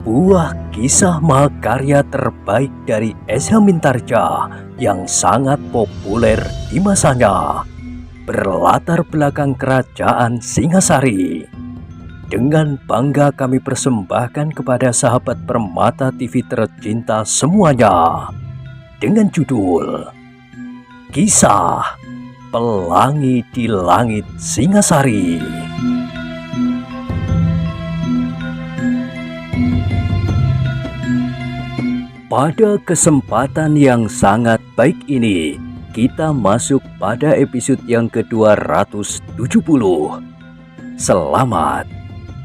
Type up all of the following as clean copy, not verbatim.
Sebuah kisah mahakarya terbaik dari Esa Mintarja yang sangat populer di masanya, berlatar belakang kerajaan Singasari. Dengan bangga kami persembahkan kepada sahabat Permata TV tercinta semuanya, dengan judul Kisah Pelangi di Langit Singasari. Pada kesempatan yang sangat baik ini, kita masuk pada episode yang ke-270. Selamat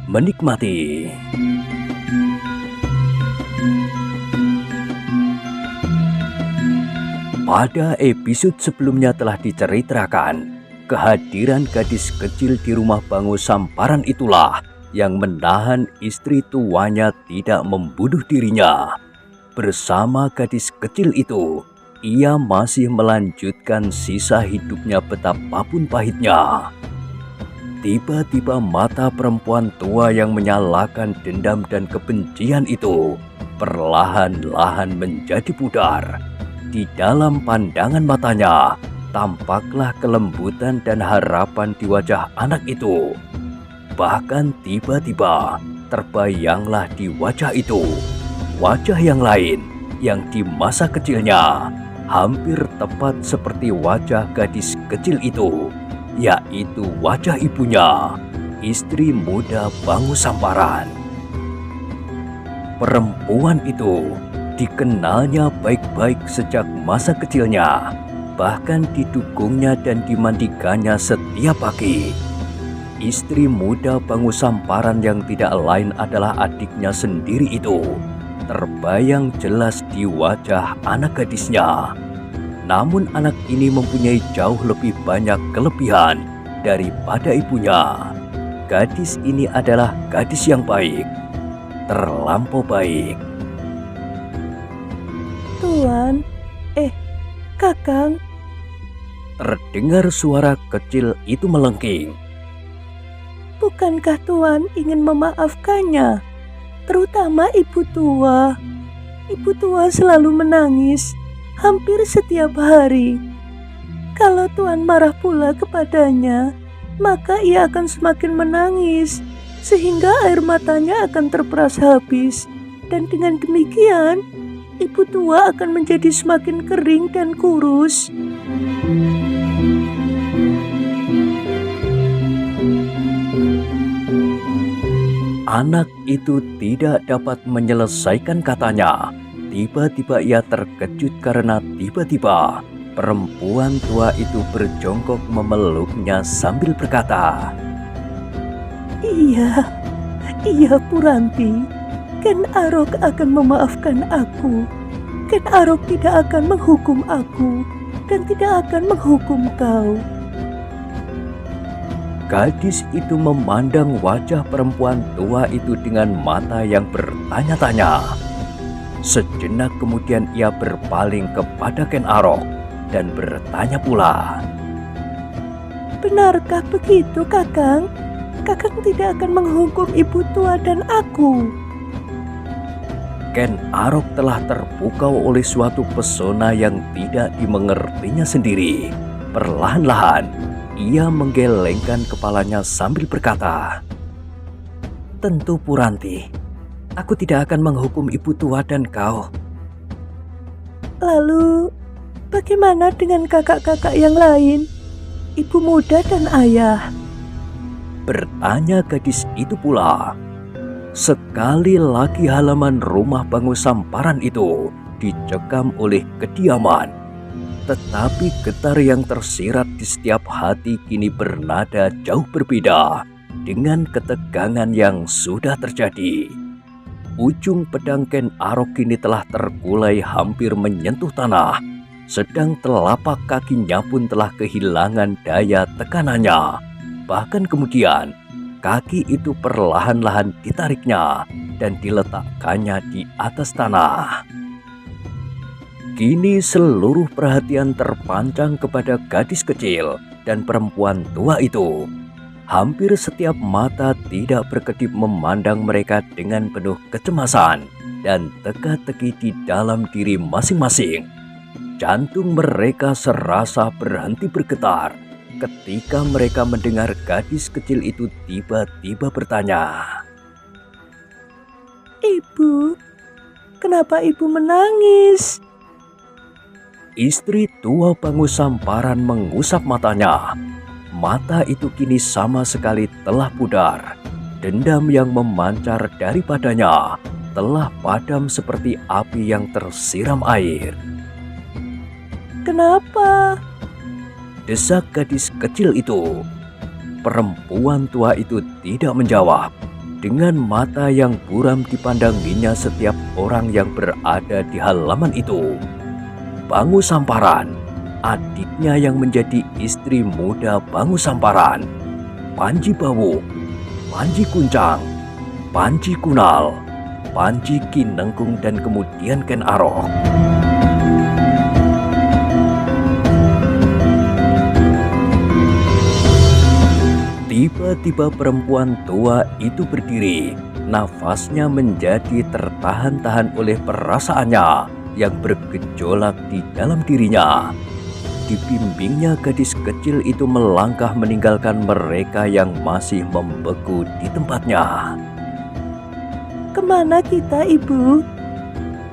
menikmati. Pada episode sebelumnya telah diceritakan, kehadiran gadis kecil di rumah Bangu Samparan itulah yang menahan istri tuanya tidak membunuh dirinya. Bersama gadis kecil itu, ia masih melanjutkan sisa hidupnya betapapun pahitnya. Tiba-tiba mata perempuan tua yang menyalakan dendam dan kebencian itu perlahan-lahan menjadi pudar. Di dalam pandangan matanya, tampaklah kelembutan dan harapan di wajah anak itu. Bahkan tiba-tiba terbayanglah di wajah itu wajah yang lain yang di masa kecilnya hampir tepat seperti wajah gadis kecil itu, yaitu wajah ibunya, istri muda Bangu Samparan. Perempuan itu dikenalnya baik-baik sejak masa kecilnya, bahkan didukungnya dan dimandikannya setiap pagi. Istri muda Bangu Samparan yang tidak lain adalah adiknya sendiri itu terbayang jelas di wajah anak gadisnya. Namun anak ini mempunyai jauh lebih banyak kelebihan daripada ibunya. Gadis ini adalah gadis yang baik, terlampau baik. Tuan, Kakang. Terdengar suara kecil itu melengking. Bukankah Tuan ingin memaafkannya? Terutama ibu tua. Ibu tua selalu menangis hampir setiap hari. Kalau Tuan marah pula kepadanya, maka ia akan semakin menangis, sehingga air matanya akan terperas habis. Dan dengan demikian, ibu tua akan menjadi semakin kering dan kurus. Anak itu tidak dapat menyelesaikan katanya. Tiba-tiba ia terkejut karena tiba-tiba perempuan tua itu berjongkok memeluknya sambil berkata, Iya Puranti, Ken Arok akan memaafkan aku. Ken Arok tidak akan menghukum aku dan tidak akan menghukum kau. Gadis itu memandang wajah perempuan tua itu dengan mata yang bertanya-tanya. Sejenak kemudian ia berpaling kepada Ken Arok dan bertanya pula, Benarkah begitu, Kakang? Kakang tidak akan menghukum ibu tua dan aku. Ken Arok telah terpukau oleh suatu pesona yang tidak dimengertinya sendiri. Perlahan-lahan ia menggelengkan kepalanya sambil berkata, Tentu Puranti, aku tidak akan menghukum ibu tua dan kau. Lalu, bagaimana dengan kakak-kakak yang lain? Ibu muda dan ayah? Bertanya gadis itu pula. Sekali lagi halaman rumah Bangu Samparan itu dicekam oleh kediaman. Tetapi getar yang tersirat di setiap hati kini bernada jauh berbeda dengan ketegangan yang sudah terjadi. Ujung pedang Ken Arok kini telah terkulai hampir menyentuh tanah, sedang telapak kakinya pun telah kehilangan daya tekanannya. Bahkan kemudian kaki itu perlahan-lahan ditariknya dan diletakkannya di atas tanah. Kini seluruh perhatian terpancang kepada gadis kecil dan perempuan tua itu. Hampir setiap mata tidak berkedip memandang mereka dengan penuh kecemasan dan teka-teki di dalam diri masing-masing. Jantung mereka serasa berhenti bergetar ketika mereka mendengar gadis kecil itu tiba-tiba bertanya, "Ibu, kenapa ibu menangis?" Istri tua Bangu Samparan mengusap matanya. Mata itu kini sama sekali telah pudar. Dendam yang memancar daripadanya telah padam seperti api yang tersiram air. "Kenapa?" Desak gadis kecil itu. Perempuan tua itu tidak menjawab. Dengan mata yang buram dipandanginya setiap orang yang berada di halaman itu. Bangu Samparan, adiknya yang menjadi istri muda Bangu Samparan, Panji Bawuk, Panji Kuncang, Panji Kunal, Panji Kinengkung, dan kemudian Ken Arok. Tiba-tiba perempuan tua itu berdiri. Nafasnya menjadi tertahan-tahan oleh perasaannya yang bergejolak di dalam dirinya. Dibimbingnya gadis kecil itu melangkah meninggalkan mereka yang masih membeku di tempatnya. "Kemana kita, Ibu?"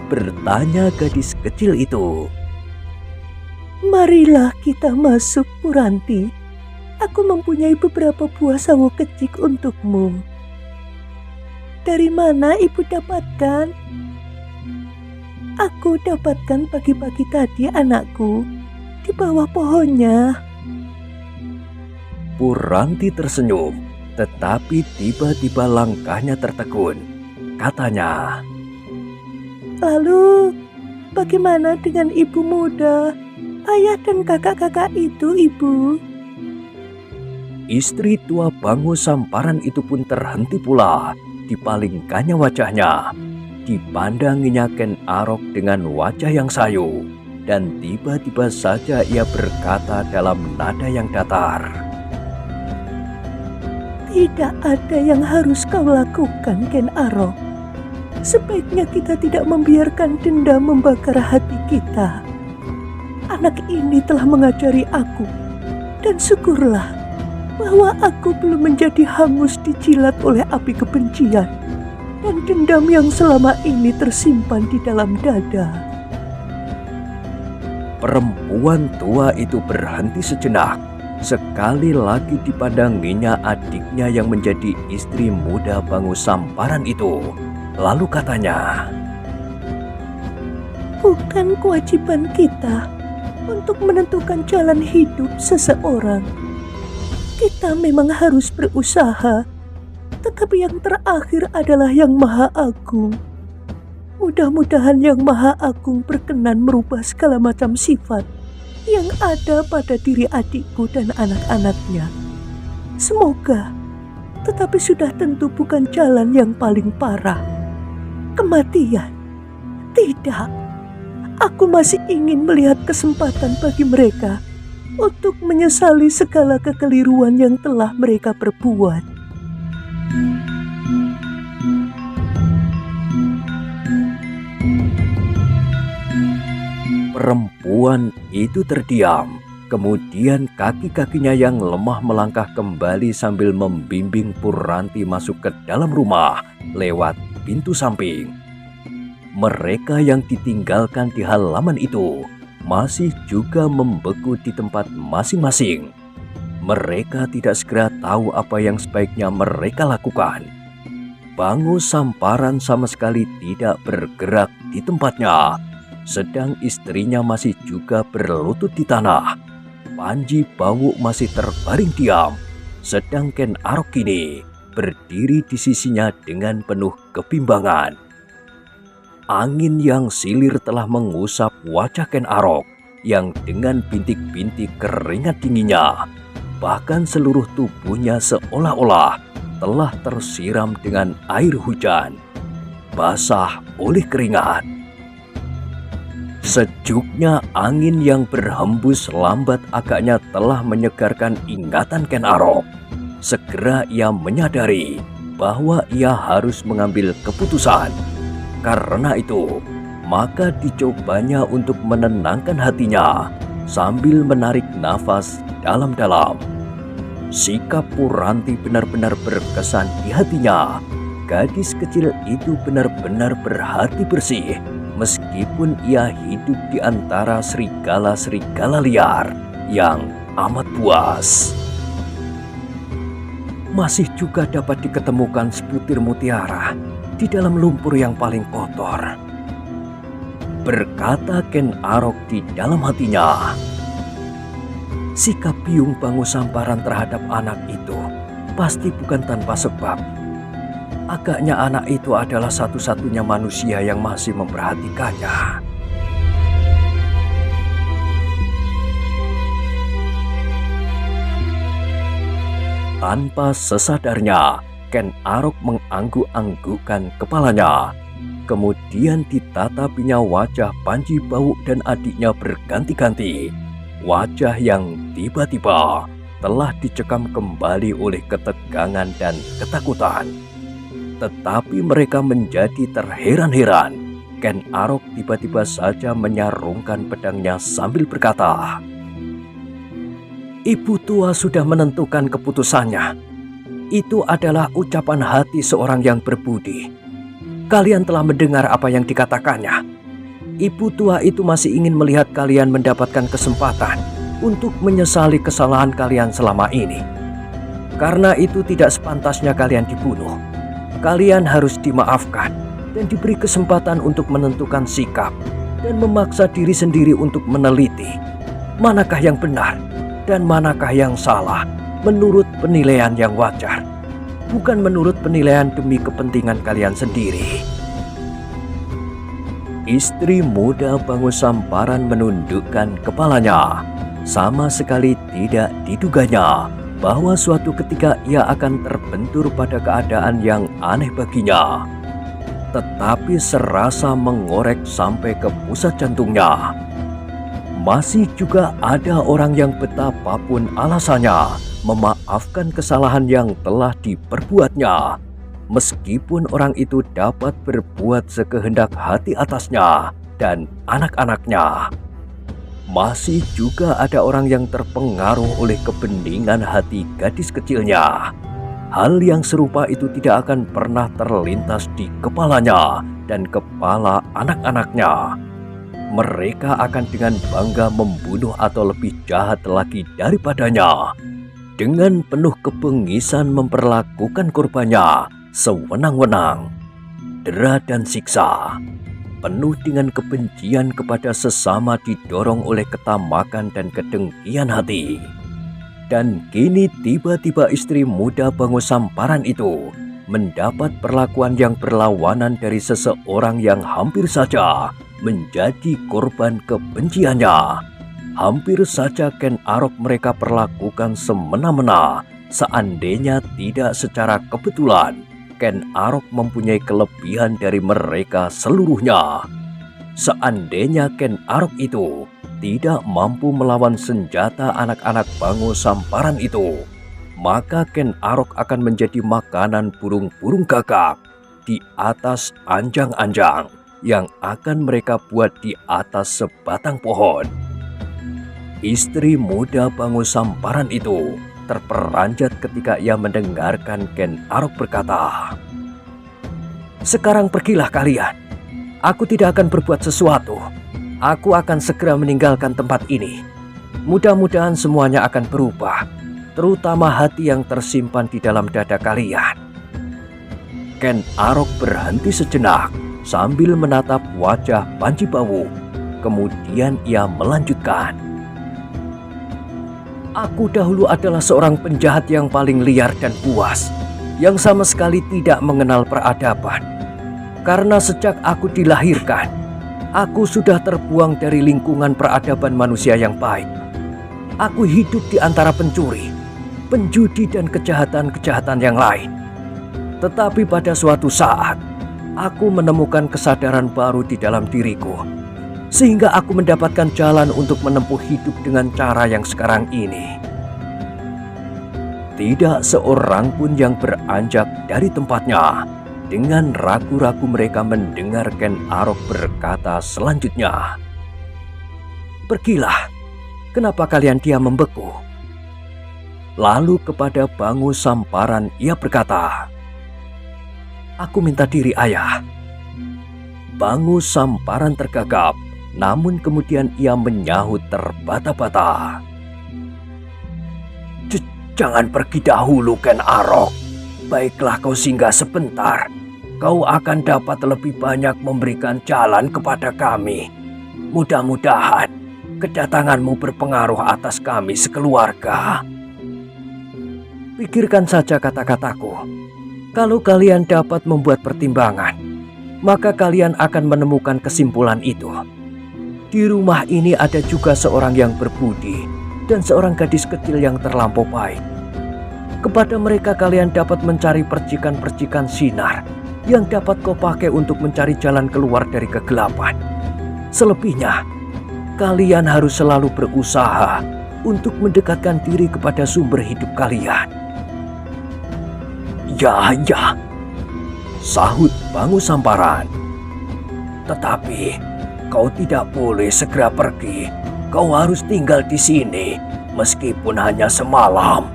Bertanya gadis kecil itu. "Marilah kita masuk, Puranti. Aku mempunyai beberapa buah sawo kecik untukmu." "Dari mana ibu dapatkan?" "Aku dapatkan pagi-pagi tadi, anakku, di bawah pohonnya." Puranti tersenyum, tetapi tiba-tiba langkahnya tertegun. Katanya, "Lalu, bagaimana dengan ibu muda, ayah dan kakak-kakak itu, Ibu?" Istri tua Bangu Samparan itu pun terhenti pula. Dipalingkannya wajahnya. Dipandanginya Ken Arok dengan wajah yang sayu. Dan tiba-tiba saja ia berkata dalam nada yang datar, "Tidak ada yang harus kau lakukan, Ken Arok. Sebaiknya kita tidak membiarkan dendam membakar hati kita. Anak ini telah mengajari aku, dan syukurlah bahwa aku belum menjadi hangus dijilat oleh api kebencian dan dendam yang selama ini tersimpan di dalam dada." Perempuan tua itu berhenti sejenak. Sekali lagi dipandanginya adiknya yang menjadi istri muda Bangu Samparan itu. Lalu katanya, "Bukan kewajiban kita untuk menentukan jalan hidup seseorang. Kita memang harus berusaha, tetapi yang terakhir adalah Yang Maha Agung. Mudah-mudahan Yang Maha Agung berkenan merubah segala macam sifat yang ada pada diri adikku dan anak-anaknya. Semoga, tetapi sudah tentu bukan jalan yang paling parah. Kematian. Tidak. Aku masih ingin melihat kesempatan bagi mereka untuk menyesali segala kekeliruan yang telah mereka perbuat." perempuan itu terdiam. Kemudian kaki-kakinya yang lemah melangkah kembali sambil membimbing Puranti masuk ke dalam rumah lewat pintu samping. Mereka yang ditinggalkan di halaman itu masih juga membeku di tempat masing-masing. Mereka tidak segera tahu apa yang sebaiknya mereka lakukan. Bangu Samparan sama sekali tidak bergerak di tempatnya, sedang istrinya masih juga berlutut di tanah. Panji Bawuk masih terbaring diam, sedang Ken Arok kini berdiri di sisinya dengan penuh kebimbangan. Angin yang silir telah mengusap wajah Ken Arok yang dengan bintik-bintik keringat dinginnya. Bahkan seluruh tubuhnya seolah-olah telah tersiram dengan air hujan, basah oleh keringat. Sejuknya angin yang berhembus lambat agaknya telah menyegarkan ingatan Ken Arok. segera ia menyadari bahwa ia harus mengambil keputusan. Karena itu, maka dicobanya untuk menenangkan hatinya sambil menarik nafas dalam-dalam. Sikap Puranti benar-benar berkesan di hatinya. Gadis kecil itu benar-benar berhati bersih, meskipun ia hidup di antara serigala-serigala liar yang amat buas. Masih juga dapat diketemukan sebutir mutiara di dalam lumpur yang paling kotor, berkata Ken Arok di dalam hatinya. Sikap Biung Bangu Samparan terhadap anak itu pasti bukan tanpa sebab. Agaknya anak itu adalah satu-satunya manusia yang masih memperhatikannya. Tanpa sesadarnya, Ken Arok mengangguk-anggukkan kepalanya. Kemudian ditatapinya wajah Panji Bau dan adiknya berganti-ganti. Wajah yang tiba-tiba telah dicekam kembali oleh ketegangan dan ketakutan. Tetapi mereka menjadi terheran-heran. Ken Arok tiba-tiba saja menyarungkan pedangnya sambil berkata, "Ibu tua sudah menentukan keputusannya. Itu adalah ucapan hati seorang yang berbudi. Kalian telah mendengar apa yang dikatakannya. Ibu tua itu masih ingin melihat kalian mendapatkan kesempatan untuk menyesali kesalahan kalian selama ini. Karena itu tidak sepantasnya kalian dibunuh. Kalian harus dimaafkan dan diberi kesempatan untuk menentukan sikap dan memaksa diri sendiri untuk meneliti manakah yang benar dan manakah yang salah menurut penilaian yang wajar, bukan menurut penilaian demi kepentingan kalian sendiri." Istri muda Bangu Samparan menundukkan kepalanya. Sama sekali tidak diduganya bahwa suatu ketika ia akan terbentur pada keadaan yang aneh baginya, tetapi serasa mengorek sampai ke pusat jantungnya. Masih juga ada orang yang betapapun alasannya memaafkan kesalahan yang telah diperbuatnya, meskipun orang itu dapat berbuat sekehendak hati atasnya dan anak-anaknya. Masih juga ada orang yang terpengaruh oleh kebeningan hati gadis kecilnya. Hal yang serupa itu tidak akan pernah terlintas di kepalanya dan kepala anak-anaknya. Mereka akan dengan bangga membunuh atau lebih jahat lagi daripadanya. Dengan penuh kebengisan memperlakukan korbannya sewenang-wenang, dera dan siksa. Penuh dengan kebencian kepada sesama didorong oleh ketamakan dan kedengkian hati. Dan kini tiba-tiba istri muda Bangu Samparan itu mendapat perlakuan yang berlawanan dari seseorang yang hampir saja menjadi korban kebenciannya. Hampir saja Ken Arok mereka perlakukan semena-mena seandainya tidak secara kebetulan Ken Arok mempunyai kelebihan dari mereka seluruhnya. Seandainya Ken Arok itu tidak mampu melawan senjata anak-anak Bangu Samparan itu, maka Ken Arok akan menjadi makanan burung-burung gagak di atas anjang-anjang yang akan mereka buat di atas sebatang pohon. Istri muda Bangu Samparan itu terperanjat ketika ia mendengarkan Ken Arok berkata, "Sekarang pergilah kalian. Aku tidak akan berbuat sesuatu. Aku akan segera meninggalkan tempat ini. Mudah-mudahan semuanya akan berubah, terutama hati yang tersimpan di dalam dada kalian." Ken Arok berhenti sejenak sambil menatap wajah Panji Bawu. Kemudian ia melanjutkan, "Aku dahulu adalah seorang penjahat yang paling liar dan buas, yang sama sekali tidak mengenal peradaban. Karena sejak aku dilahirkan, aku sudah terbuang dari lingkungan peradaban manusia yang baik. Aku hidup di antara pencuri, penjudi dan kejahatan-kejahatan yang lain. Tetapi pada suatu saat, aku menemukan kesadaran baru di dalam diriku, sehingga aku mendapatkan jalan untuk menempuh hidup dengan cara yang sekarang ini." Tidak seorang pun yang beranjak dari tempatnya. Dengan ragu-ragu mereka mendengar Ken Arok berkata selanjutnya, "Pergilah, kenapa kalian diam membeku?" Lalu kepada Bangu Samparan ia berkata, "Aku minta diri ayah." Bangu Samparan tergagap, namun kemudian ia menyahut terbata-bata, "Jangan pergi dahulu, Ken Arok. Baiklah kau singgah sebentar. Kau akan dapat lebih banyak memberikan jalan kepada kami. Mudah-mudahan kedatanganmu berpengaruh atas kami sekeluarga." Pikirkan saja kata-kataku. Kalau kalian dapat membuat pertimbangan, maka kalian akan menemukan kesimpulan itu. Di rumah ini ada juga seorang yang berbudi dan seorang gadis kecil yang terlampau baik. Kepada mereka kalian dapat mencari percikan-percikan sinar yang dapat kau pakai untuk mencari jalan keluar dari kegelapan. Selebihnya, kalian harus selalu berusaha untuk mendekatkan diri kepada sumber hidup kalian. "Ya, ya," sahut Bangu Samparan. "Tetapi kau tidak boleh segera pergi. Kau harus tinggal di sini meskipun hanya semalam."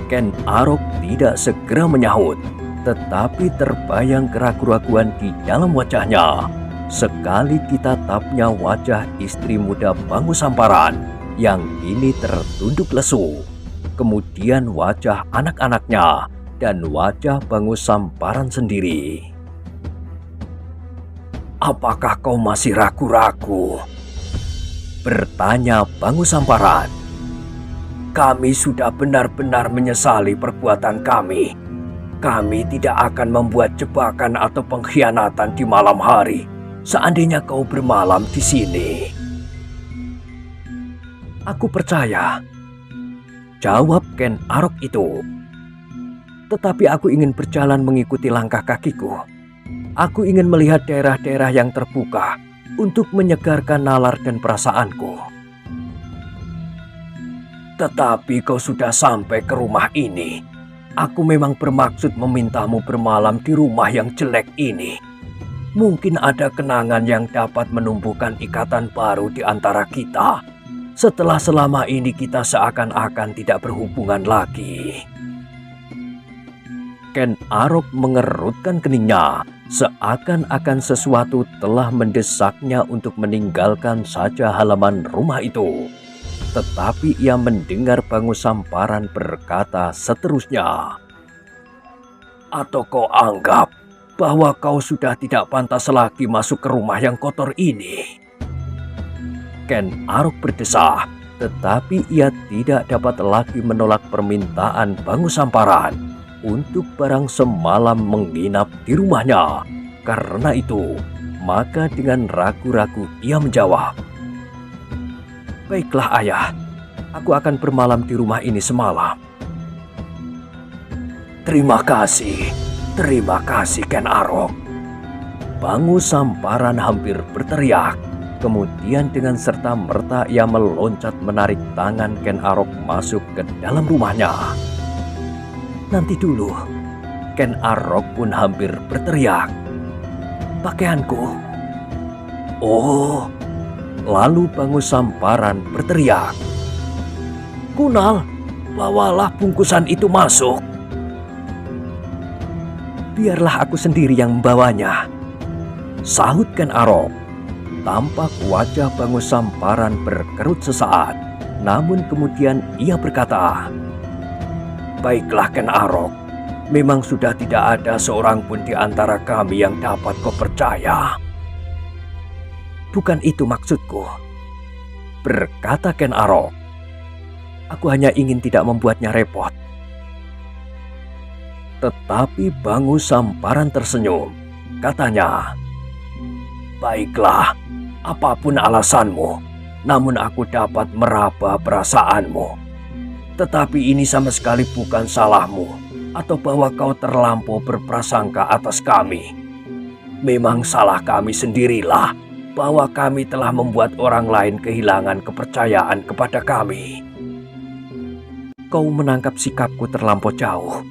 Ken Arok tidak segera menyahut, tetapi terbayang keraguan-raguan di dalam wajahnya. Sekali ditatapnya wajah istri muda Bangu Samparan yang kini tertunduk lesu, kemudian wajah anak-anaknya dan wajah Bangu Samparan sendiri. "Apakah kau masih ragu-ragu?" bertanya Bangu Samparan. "Kami sudah benar-benar menyesali perbuatan kami. Kami tidak akan membuat jebakan atau pengkhianatan di malam hari seandainya kau bermalam di sini." "Aku percaya," jawab Ken Arok itu. "Tetapi aku ingin berjalan mengikuti langkah kakiku. Aku ingin melihat daerah-daerah yang terbuka untuk menyegarkan nalar dan perasaanku." "Tetapi kau sudah sampai ke rumah ini. Aku memang bermaksud memintamu bermalam di rumah yang jelek ini. Mungkin ada kenangan yang dapat menumbuhkan ikatan baru di antara kita, setelah selama ini kita seakan-akan tidak berhubungan lagi." Ken Arok mengerutkan keningnya, seakan-akan sesuatu telah mendesaknya untuk meninggalkan saja halaman rumah itu. Tetapi ia mendengar Bangu Samparan berkata seterusnya, "Atau kau anggap bahwa kau sudah tidak pantas lagi masuk ke rumah yang kotor ini?" Ken Arok berdesah, tetapi ia tidak dapat lagi menolak permintaan Bangu Samparan untuk barang semalam menginap di rumahnya. Karena itu, maka dengan ragu-ragu ia menjawab, "Baiklah ayah, aku akan bermalam di rumah ini semalam." Terima kasih Ken Arok." Bangu Samparan hampir berteriak. Kemudian dengan serta-merta ia meloncat menarik tangan Ken Arok masuk ke dalam rumahnya. "Nanti dulu." Ken Arok pun hampir berteriak, "Pakaianku." "Oh." Lalu Bangu Samparan berteriak, "Kunal, bawalah bungkusan itu masuk." "Biarlah aku sendiri yang membawanya," sahut Ken Arok. Tampak wajah Bangu Samparan berkerut sesaat, namun kemudian ia berkata, "Baiklah Ken Arok, memang sudah tidak ada seorang pun di antara kami yang dapat kau percaya." "Bukan itu maksudku," berkata Ken Arok. "Aku hanya ingin tidak membuatnya repot." Tetapi Bangu Samparan tersenyum. Katanya, "Baiklah, apapun alasanmu, namun aku dapat meraba perasaanmu. Tetapi ini sama sekali bukan salahmu atau bahwa kau terlampau berprasangka atas kami. Memang salah kami sendirilah bahwa kami telah membuat orang lain kehilangan kepercayaan kepada kami." kau menangkap sikapku terlampau jauh?"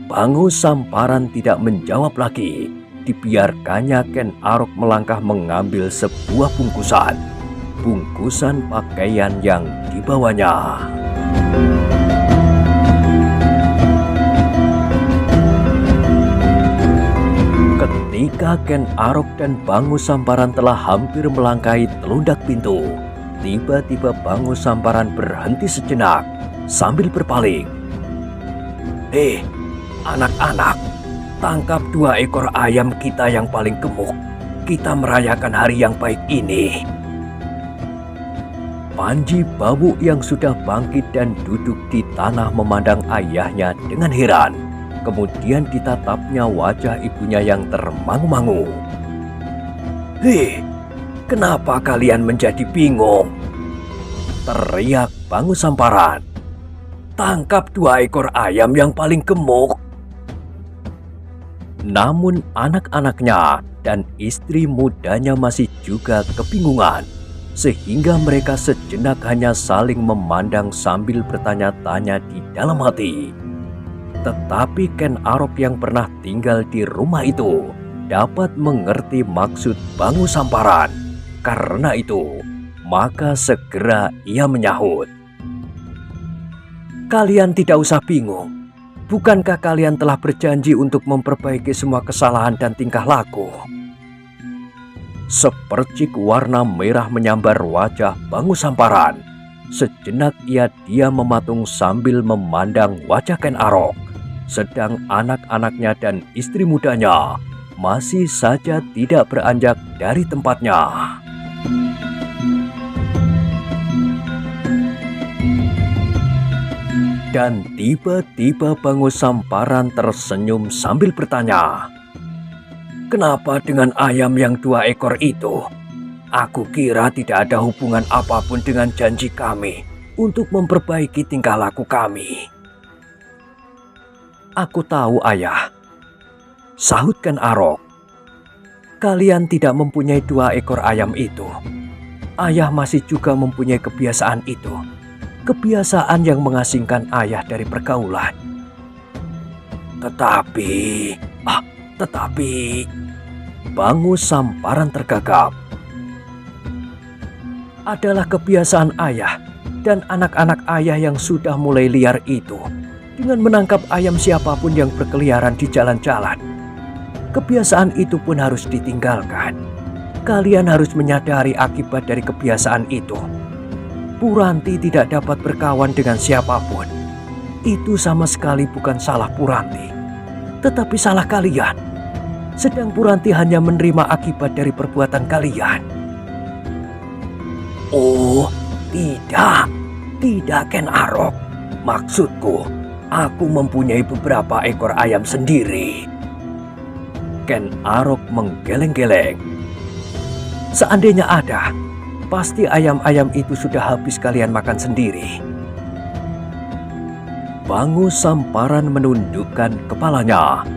Bangu Samparan tidak menjawab lagi. Dibiarkannya Ken Arok melangkah mengambil sebuah bungkusan pakaian yang dibawanya. Ketika Ken Arok dan Bangu Samparan telah hampir melangkahi telundak pintu, tiba-tiba Bangu Samparan berhenti sejenak sambil berpaling. "Hei, anak-anak, tangkap 2 ekor ayam kita yang paling gemuk. Kita merayakan hari yang baik ini." Panji Bawuk yang sudah bangkit dan duduk di tanah memandang ayahnya dengan heran. Kemudian ditatapnya wajah ibunya yang termangu-mangu. "Hei, kenapa kalian menjadi bingung?" teriak Bangu Samparan. "Tangkap 2 ekor ayam yang paling gemuk." Namun anak-anaknya dan istri mudanya masih juga kebingungan, sehingga mereka sejenak hanya saling memandang sambil bertanya-tanya di dalam hati. Tetapi Ken Arok yang pernah tinggal di rumah itu dapat mengerti maksud Bangu Samparan. Karena itu, maka segera ia menyahut, "Kalian tidak usah bingung. Bukankah kalian telah berjanji untuk memperbaiki semua kesalahan dan tingkah laku?" Sepercik warna merah menyambar wajah Bangu Samparan. Sejenak ia diam mematung sambil memandang wajah Ken Arok. Sedang anak-anaknya dan istri mudanya masih saja tidak beranjak dari tempatnya. Dan tiba-tiba Bangu Samparan tersenyum sambil bertanya, "Kenapa dengan ayam yang 2 ekor itu? Aku kira tidak ada hubungan apapun dengan janji kami untuk memperbaiki tingkah laku kami." "Aku tahu, Ayah," sahut Ken Arok. "Kalian tidak mempunyai 2 ekor ayam itu. Ayah masih juga mempunyai kebiasaan itu. Kebiasaan yang mengasingkan ayah dari pergaulan. Tetapi... Bangu Samparan tergagap. "Adalah kebiasaan ayah dan anak-anak ayah yang sudah mulai liar itu dengan menangkap ayam siapapun yang berkeliaran di jalan-jalan. Kebiasaan itu pun harus ditinggalkan. Kalian harus menyadari akibat dari kebiasaan itu. Puranti tidak dapat berkawan dengan siapapun. Itu sama sekali bukan salah Puranti, tetapi salah kalian. Sedang Puranti hanya menerima akibat dari perbuatan kalian." "Oh, tidak Ken Arok. Maksudku, aku mempunyai beberapa ekor ayam sendiri." Ken Arok menggeleng-geleng. "Seandainya ada, pasti ayam-ayam itu sudah habis kalian makan sendiri." Bangu Samparan menundukkan kepalanya.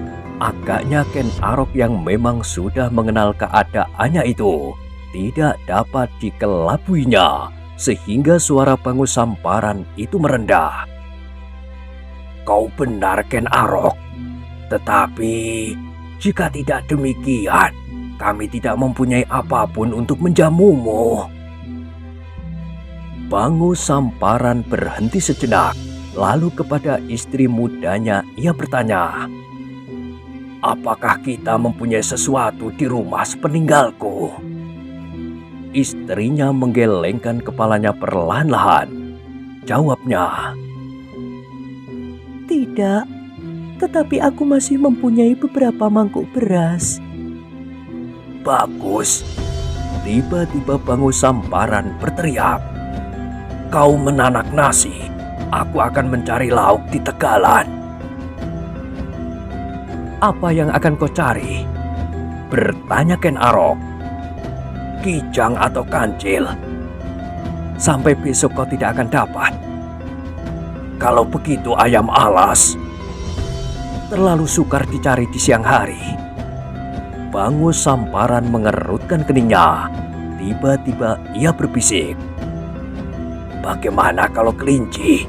Agaknya Ken Arok yang memang sudah mengenal keadaannya itu tidak dapat dikelabuinya, sehingga suara Bangu Samparan itu merendah. "Kau benar, Ken Arok. Tetapi jika tidak demikian, kami tidak mempunyai apapun untuk menjamumu." Bangu Samparan berhenti sejenak, lalu kepada istri mudanya ia bertanya, "Apakah kita mempunyai sesuatu di rumah sepeninggalku?" Istrinya menggelengkan kepalanya perlahan-lahan. Jawabnya, "Tidak, tetapi aku masih mempunyai beberapa mangkuk beras." "Bagus." Tiba-tiba Bangu Samparan berteriak, "Kau menanak nasi, aku akan mencari lauk di tegalan." "Apa yang akan kau cari?" bertanya Ken Arok. "Kijang atau kancil? Sampai besok kau tidak akan dapat. Kalau begitu ayam alas. Terlalu sukar dicari di siang hari." Bangu Samparan mengerutkan keningnya. Tiba-tiba ia berbisik, "Bagaimana kalau kelinci?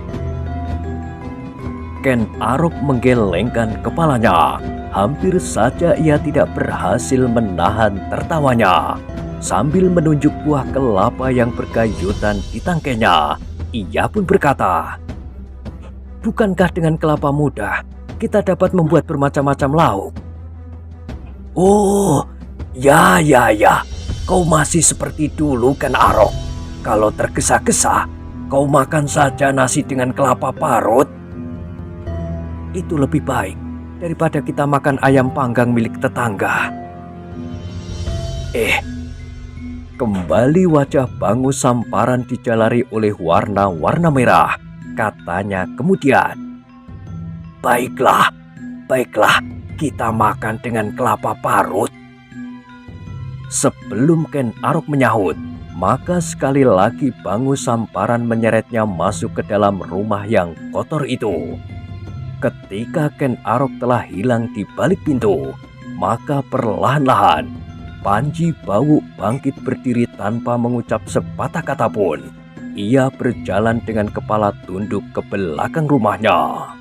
Ken Arok menggelengkan kepalanya. Hampir saja ia tidak berhasil menahan tertawanya. Sambil menunjuk buah kelapa yang bergayutan di tangkainya, ia pun berkata, "Bukankah dengan kelapa muda kita dapat membuat bermacam-macam lauk?" "Oh, ya. Kau masih seperti dulu Ken Arok. Kalau tergesa-gesa, kau makan saja nasi dengan kelapa parut. Itu lebih baik daripada kita makan ayam panggang milik tetangga." Kembali wajah Bangu Samparan dijalari oleh warna-warna merah. Katanya kemudian, Baiklah, kita makan dengan kelapa parut." Sebelum Ken Arok menyahut, maka sekali lagi Bangu Samparan menyeretnya masuk ke dalam rumah yang kotor itu. Ketika Ken Arok telah hilang di balik pintu, maka perlahan-lahan Panji Bawu bangkit berdiri tanpa mengucap sepatah kata pun. Ia berjalan dengan kepala tunduk ke belakang rumahnya.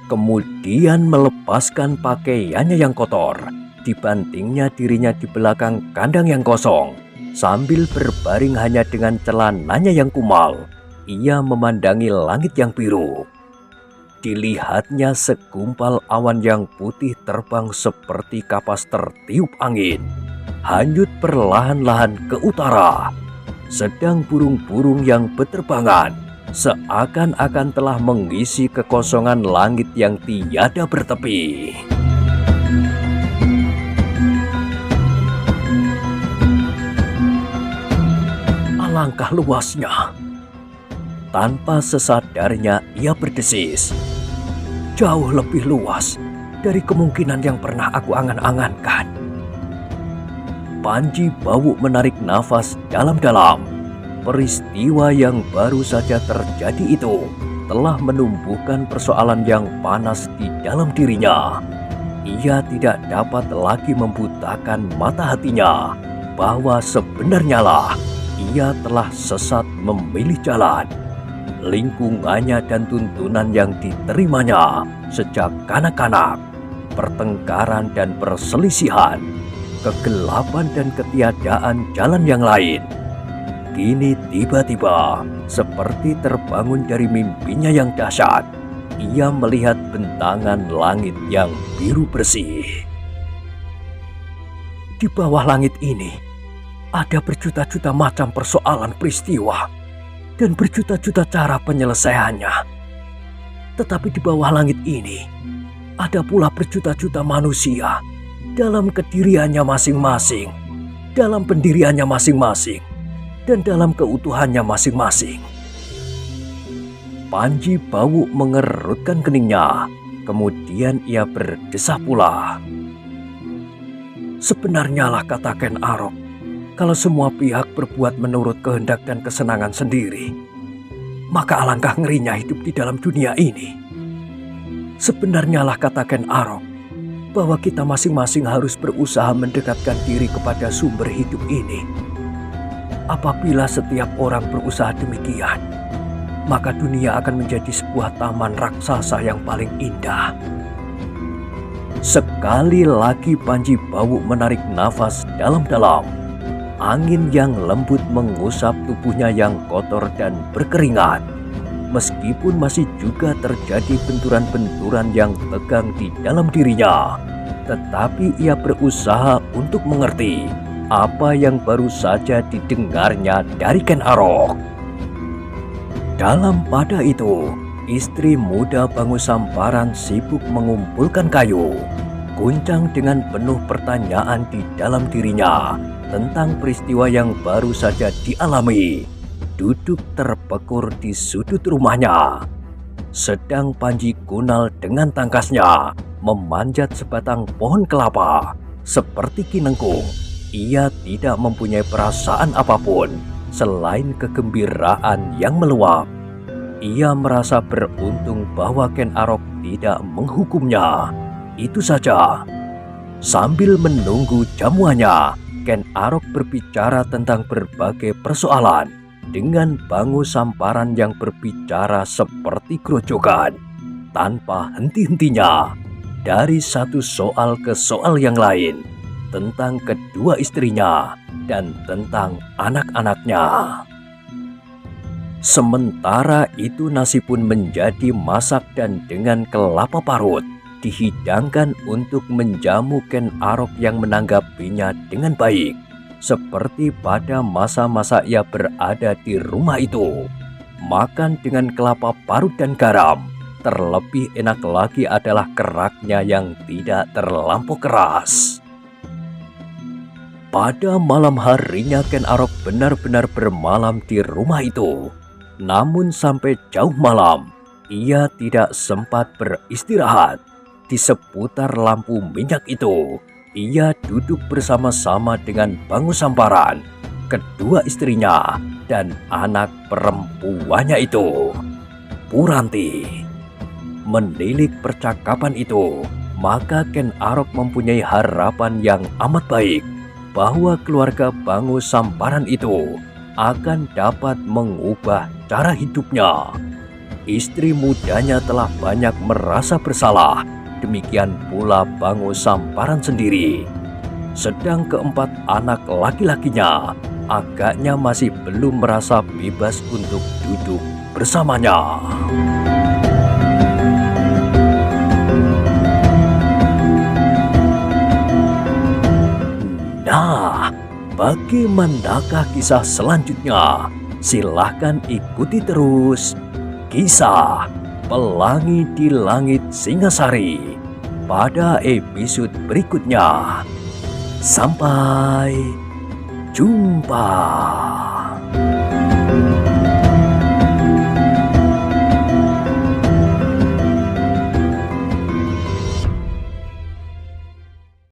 Kemudian melepaskan pakaiannya yang kotor, dibantingnya dirinya di belakang kandang yang kosong. Sambil berbaring hanya dengan celananya yang kumal, ia memandangi langit yang biru. Dilihatnya segumpal awan yang putih terbang seperti kapas tertiup angin, hanyut perlahan-lahan ke utara. Sedang burung-burung yang berterbangan seakan-akan telah mengisi kekosongan langit yang tiada bertepi. Alangkah luasnya. Tanpa sesadarnya ia berdesis, "Jauh lebih luas dari kemungkinan yang pernah aku angan-angankan." Panji Bawu menarik nafas dalam-dalam. Peristiwa yang baru saja terjadi itu telah menumbuhkan persoalan yang panas di dalam dirinya. Ia tidak dapat lagi membutakan mata hatinya bahwa sebenarnya lah ia telah sesat memilih jalan. Lingkungannya dan tuntunan yang diterimanya sejak kanak-kanak, pertengkaran dan perselisihan, kegelapan dan ketiadaan jalan yang lain, kini tiba-tiba seperti terbangun dari mimpinya yang dahsyat. Ia melihat bentangan langit yang biru bersih. Di bawah langit ini ada berjuta-juta macam persoalan peristiwa dan berjuta-juta cara penyelesaiannya. Tetapi di bawah langit ini ada pula berjuta-juta manusia dalam kediriannya masing-masing, dalam pendiriannya masing-masing, dan dalam keutuhannya masing-masing. Panji Bawu mengerutkan keningnya, kemudian ia berdesah pula. "Sebenarnya lah," kata Ken Arok, "kalau semua pihak berbuat menurut kehendak dan kesenangan sendiri, maka alangkah ngerinya hidup di dalam dunia ini. Sebenarnya lah," kata Ken Arok, "bahwa kita masing-masing harus berusaha mendekatkan diri kepada sumber hidup ini. Apabila setiap orang berusaha demikian, maka dunia akan menjadi sebuah taman raksasa yang paling indah." Sekali lagi Panji Bawu menarik nafas dalam-dalam. Angin yang lembut mengusap tubuhnya yang kotor dan berkeringat. Meskipun masih juga terjadi benturan-benturan yang tegang di dalam dirinya, tetapi ia berusaha untuk mengerti apa yang baru saja didengarnya dari Ken Arok. Dalam pada itu, istri muda Bangu Samparan sibuk mengumpulkan kayu, guncang dengan penuh pertanyaan di dalam dirinya tentang peristiwa yang baru saja dialami. Duduk terpekur di sudut rumahnya, sedang Panji Kunal dengan tangkasnya memanjat sebatang pohon kelapa. Seperti Kinengkung, ia tidak mempunyai perasaan apapun selain kegembiraan yang meluap. Ia merasa beruntung bahwa Ken Arok tidak menghukumnya. Itu saja. Sambil menunggu jamuannya, Ken Arok berbicara tentang berbagai persoalan dengan Bangu Samparan yang berbicara seperti grojogan. tanpa henti-hentinya dari satu soal ke soal yang lain tentang kedua istrinya dan tentang anak-anaknya. Sementara itu nasi pun menjadi masak dan dengan kelapa parut dihidangkan untuk menjamu Ken Arok yang menanggapinya dengan baik, seperti pada masa-masa ia berada di rumah itu. Makan dengan kelapa parut dan garam. Terlebih enak lagi adalah keraknya yang tidak terlampau keras. Pada malam harinya Ken Arok benar-benar bermalam di rumah itu. Namun sampai jauh malam, ia tidak sempat beristirahat. Di seputar lampu minyak itu, ia duduk bersama-sama dengan Bangu Samparan, kedua istrinya, dan anak perempuannya itu, Puranti. Menilik percakapan itu, maka Ken Arok mempunyai harapan yang amat baik bahwa keluarga Bangu Samparan itu akan dapat mengubah cara hidupnya. Istri mudanya telah banyak merasa bersalah, demikian pula Bangu Samparan sendiri. Sedang keempat anak laki-lakinya agaknya masih belum merasa bebas untuk duduk bersamanya. Nah, bagaimanakah kisah selanjutnya? Silahkan ikuti terus kisah Pelangi di Langit Singasari pada episode berikutnya. Sampai jumpa.